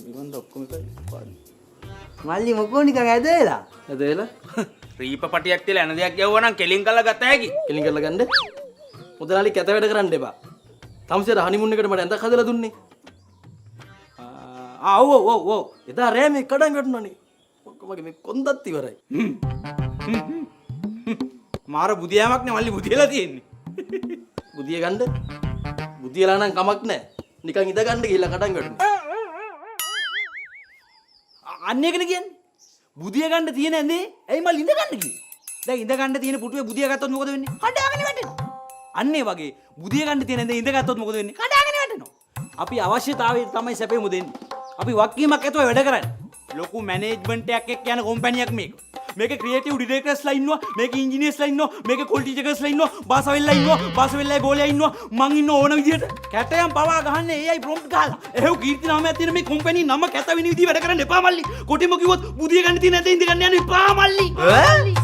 විමන්ද ඔක්කොම එකයි පාඩි. මල්ලි මොකෝ නිකන් ඇදේලා. ඇදේලා රීප පටියක් තියලා එන දෙයක් යවුවා නම් කෙලින් කරලා ගත හැකි. කෙලින් කරලා ගන්න. මුදලාලි කැත වැඩ කරන්න එපා. තමසේට හනිමුන් එකට මට ඇඳක් හදලා දුන්නේ. ඔව්. එදා රෑ මේ කඩන් වැටුණානේ. මගේ මේ කොන්දත් ඉවරයි. මාර බුදියාමක් නේ මල්ලි බුදියලා තියෙන්නේ. බුදිය ගන්න. බුදියලා නම් කමක් නැහැ. නිකන් ඉඳ ගන්න ගිහිල්ලා කඩන් වැටුණා. අන්න එකනේ කියන්නේ. බුදිය ගන්න තියෙන ඇඳේ ඇයි මල් ඉඳ ගන්න කිව්වේ? දැන් ඉඳ ගන්න තියෙන පුටුවේ බුදිය ගත්තොත් මොකද වෙන්නේ? කඩාගෙන වැටෙනවා. අන්න ඒ වගේ බුදිය ගන්න තියෙන ඇඳේ ඉඳ ගත්තොත් මොකද වෙන්නේ? කඩාගෙන වැටෙනවා. අපි අවශ්‍යතාවයට තමයි සැපෙමු දෙන්නේ. අපි වක්කීමක් ඇතුව වැඩ කරන්නේ. ලොකු මැනේජ්මන්ට් එකක් එක්ක යන කම්පැනියක් මේක. මේකේ ක්‍රියේටිව් ඩිරෙක්ටර්ස්ලා ඉන්නවා, මේකේ ඉන්ජිනියර්ස්ලා ඉන්නවා, මේකේ ක්වොලිටි චෙකර්ස්ලා ඉන්නවා, බාසවෙල්ලා ඉන්නවා, බාසවෙල්ලා ගෝලයා ඉන්නවා, මං ඉන්න ඕන විදියට. කැටයන් පවා ගහන්නේ AI ප්‍රොම්ප්ට් ගහලා. එහෙව් කීර්ති නාමයක් තියෙන මේ කම්පැනි නම කැත වෙන විදිහ වැඩ කරන්න එපා මල්ලි. කොටිම කිව්වොත් බුදිය ගන්න තියෙන ඇඳේ ඉඳ ගන්න යන්න එපා මල්ලි.